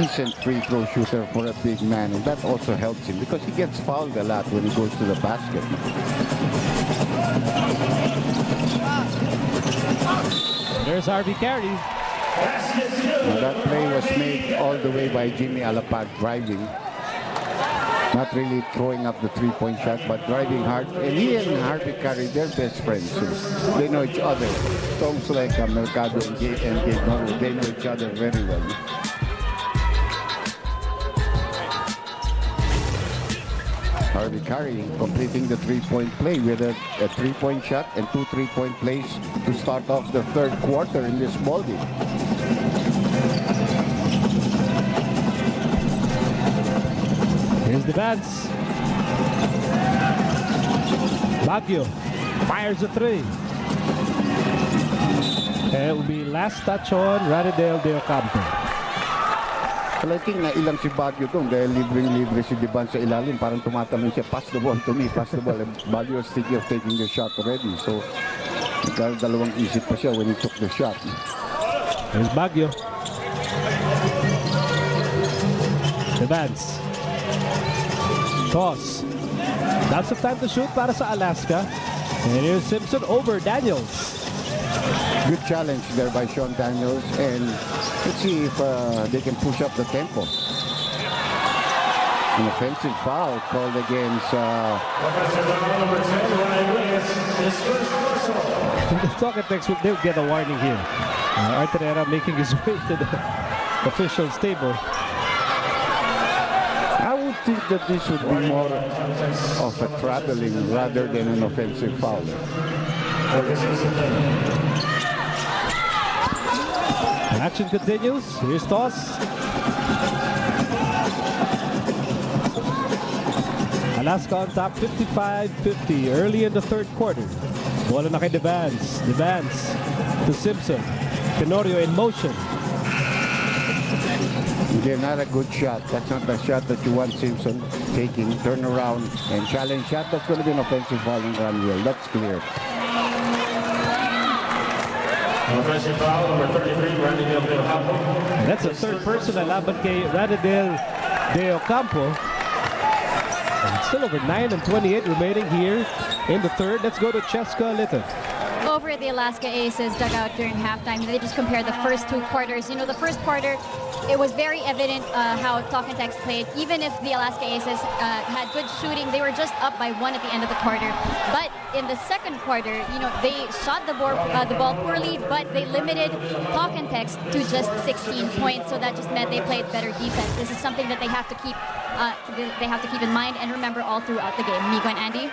decent free throw shooter for a big man, and that also helps him because he gets fouled a lot when he goes to the basket. There's Harvey Carey. Now that play was made all the way by Jimmy Alapag driving. Not really throwing up the three-point shot, but driving hard. And he and Harvey Carey, they're best friends. So they know each other. Songs like Mercado and Gabe Norwood, they know each other very well. Harvey Carey completing the three-point play with a three-point shot and 2 3-point plays to start off the third quarter in this ballgame. Here's the Vance. Baguio fires a three. And it will be last touch on Araneta de Ocampo. Well, I think na ilang si Baguio doon dahil libreng-libre si Diban sa ilalim. Parang tumatalon siya, pass the ball to me, pass the ball. And Baguio is thinking of taking the shot already. So, dalawang isip pa siya when he took the shot. Here's Baguio. The Vance. Toss. That's the time to shoot para sa Alaska. And here's Simpson over Daniels. Good challenge there by Sean Daniels, and let's see if they can push up the tempo. An offensive foul called against The Talking Text, they'll get a warning here. Araneta making his way to the officials' table. I would think that this would be more of a traveling rather than an offensive foul. Action continues. Here's toss. Alaska on top 55-50 early in the third quarter. Bola na kay Devance. Devance to Simpson. Tenorio in motion. Again, not a good shot. That's not the shot that you want Simpson taking. Turn around and challenge shot. That's going to be an offensive foul in Runwell. That's clear. Offensive foul, number 33, Araneta de Ocampo. That's a third personal laban kay Araneta de Ocampo. And still over 9 and 28 remaining here in the third. Let's go to Cheska Litton. Over at the Alaska Aces dugout during halftime, they just compared the first two quarters. You know, the first quarter, it was very evident how Talking Text played. Even if the Alaska Aces had good shooting, they were just up by 1 at the end of the quarter. But in the second quarter, you know, they shot the ball poorly, but they limited Talking Text to just 16 points. So that just meant they played better defense. This is something that they have to keep in mind and remember all throughout the game. Nico and Andy.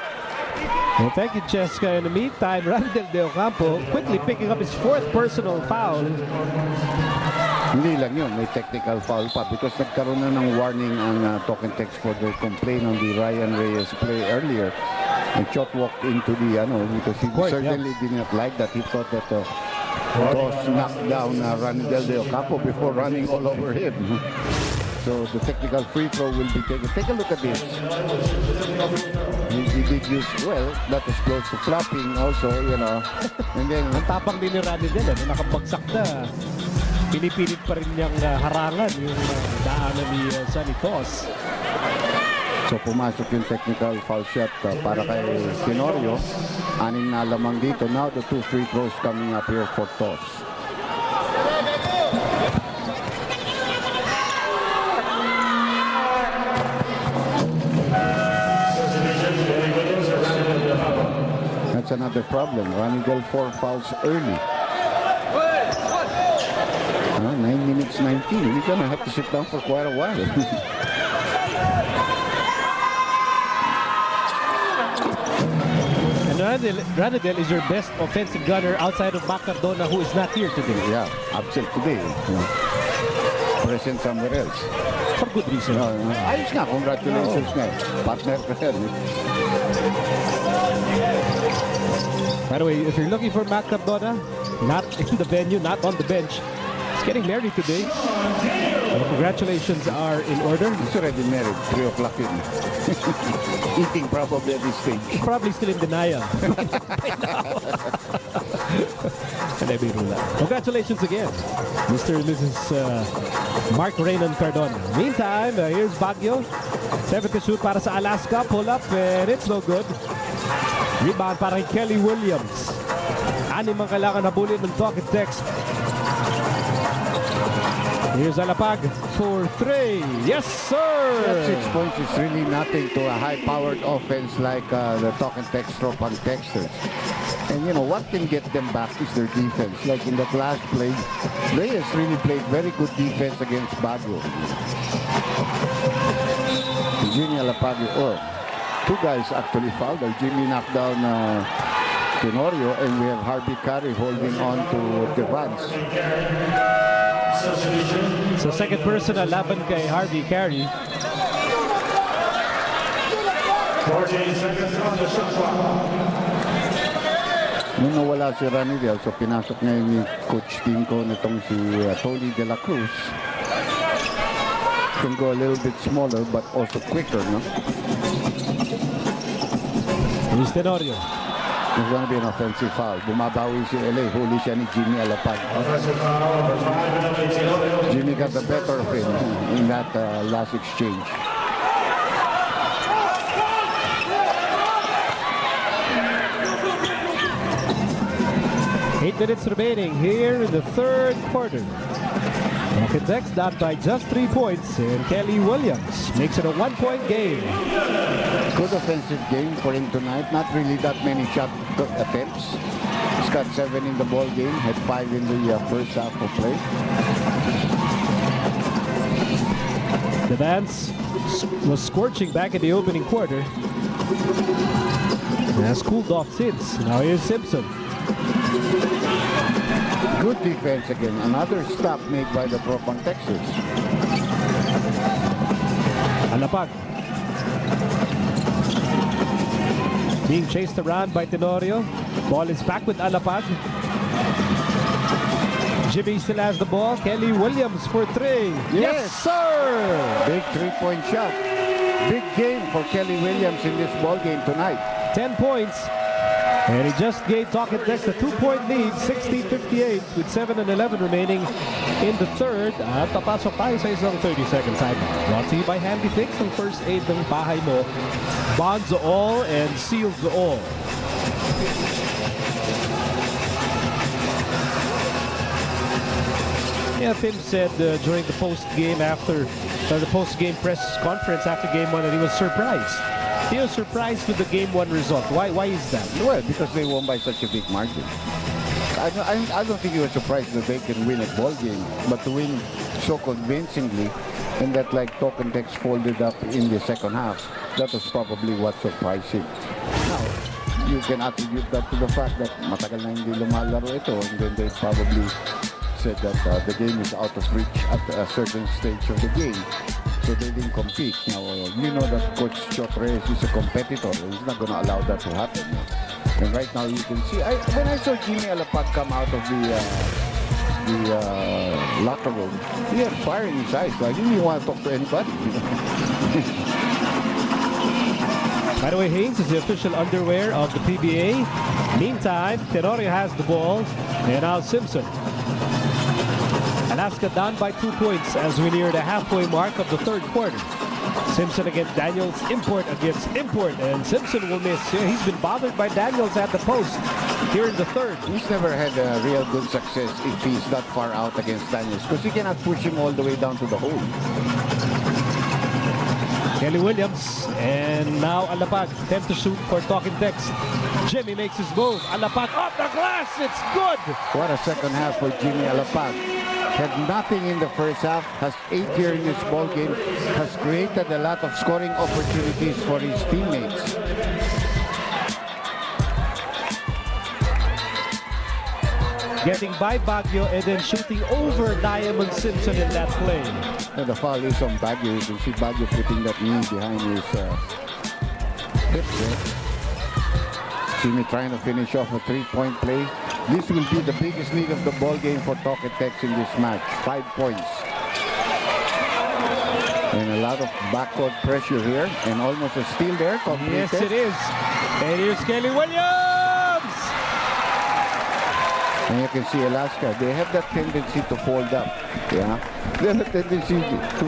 Well, thank you, Cheska. In the meantime, Araneta de Ocampo quickly picking up his fourth personal foul. Hindi lang yun, may technical foul pa because nagkaroon na ng warning ang Talking Text for the complaint on the Ryan Reyes play earlier. And Chot walked into the, because he certainly did not like that. He thought that Ross knocked down Araneta de Ocampo before running all over him. So the technical free throw will be taken. Take a look at this. He did use, well, that is close to flopping also, you know. And then, ang tapang din ni Araneta, nakapagsak na. Pinipilit pa rin niyang harangan yung daanan ni Sonny Toss. So pumasok yung technical foul shot para kay Tenorio. 6 na lamang dito. Now the 2 free throws coming up here for Toss. That's another problem. Running 4 fouls early. 9 minutes 19. You're gonna have to sit down for quite a while. And Araneta is your best offensive gunner outside of Mac Cardona, who is not here today. Yeah, absent today. Present somewhere else. For good reason. Ayos nga, congratulations nga. Partner ka yan. By the way, if you're looking for Mac Cardona, not in the venue, not on the bench, he's getting married today. Well, congratulations are in order. He's already married, 3 o'clock in. Eating probably at this stage. He's probably still in denial. Congratulations again, Mr. and Mrs. Mark Reynan Cardona. Meantime, here's Baguio. 7 to shoot para sa Alaska. Pull up and it's no good. Rebound para kay Kelly Williams. 6 ang kailangan habulin ng Talking Text. Here's Alapag for 3. Yes, sir! That 6 points is really nothing to a high-powered offense like the Talking Text Tropang Texters. And you know, what can get them back is their defense. Like in that last play, Reyes really played very good defense against Baguio. Jimmy Alapag, or 2 guys actually fouled. Jimmy knocked down Tenorio, and we have Harvey Carey holding on to the runs. So second personal laban kay Harvey Carey. 14 seconds on the shot clock. Nung nawala si Ranidel, so pinasok ngayon ni Coach Tinko nitong si Tony De La Cruz. Can go a little bit smaller but also quicker, no? Here's Tenorio. There's going to be an offensive foul. Bumabawi si LA. Huli siya ni Jimmy Alapag. Offensive foul number 5 Tenorio. Jimmy got the better of him in that last exchange. Eight minutes remaining here in the third quarter. Talking Text down by just 3 points, and Kelly Williams makes it a 1-point game. Good offensive game for him tonight. Not really that many shot attempts. He's got 7 in the ball game. Had 5 in the first half of play. The Vance was scorching back in the opening quarter. It has cooled off since. Now here's Simpson. Good defense again. Another stop made by the Tropang Texters. Alapag. Being chased around by Tenorio. Ball is back with Alapag. Jimmy still has the ball. Kelly Williams for 3. Yes, sir! Big 3-point shot. Big game for Kelly Williams in this ball game tonight. 10 points. And he just gave Talking Text a 2-point lead, 60-58 with 7 and 11 remaining in the third. At papasok tayo sa isang 30-second timeout. Brought to you by Handy Fix, ang first aid ng bahay mo. Bonds all and seals all. Yeah, Tim said during the post-game press conference after game 1 that he was surprised. He was surprised with the game 1 result. Why is that? Well, because they won by such a big margin. I don't think he was surprised that they can win a ball game, but to win so convincingly, and that like Talking Text folded up in the second half, that was probably what surprised him. Now, you can attribute that to the fact that matagal na hindi lumalaro ito, and then they probably said that the game is out of reach at a certain stage of the game. So they didn't compete. Now, you know that Coach Chot Reyes is a competitor. He's not going to allow that to happen. And right now you can see, when I saw Jimmy Alapag come out of the locker room, he had fire in his eyes. Like, he didn't want to talk to anybody. By the way, Haynes is the official underwear of the PBA. Meantime, Tenorio has the ball. And now Simpson. Alaska down by 2 points as we near the halfway mark of the third quarter. Simpson against Daniels, import against import, and Simpson will miss. Yeah, he's been bothered by Daniels at the post here in the third. He's never had a real good success if he's that far out against Daniels, because he cannot push him all the way down to the hole. Kelly Williams, and now Alapag, attempt to shoot for Talking Text. Jimmy makes his move. Alapag off the glass, it's good! What a second half for Jimmy Alapag. Had nothing in the first half, has 8 here in this ball game, has created a lot of scoring opportunities for his teammates. Getting by Baguio and then shooting over Diamond Simpson in that play. And the foul is on Baguio. You can see Baguio putting that knee behind his hip there. Jimmy trying to finish off a 3-point play. This will be the biggest lead of the ball game for Talking Text in this match. 5 points. And a lot of backcourt pressure here. And almost a steal there. Completed. Yes, it is. And here's Kelly Williams! And you can see Alaska, they have that tendency to fold up. Yeah, they have a tendency to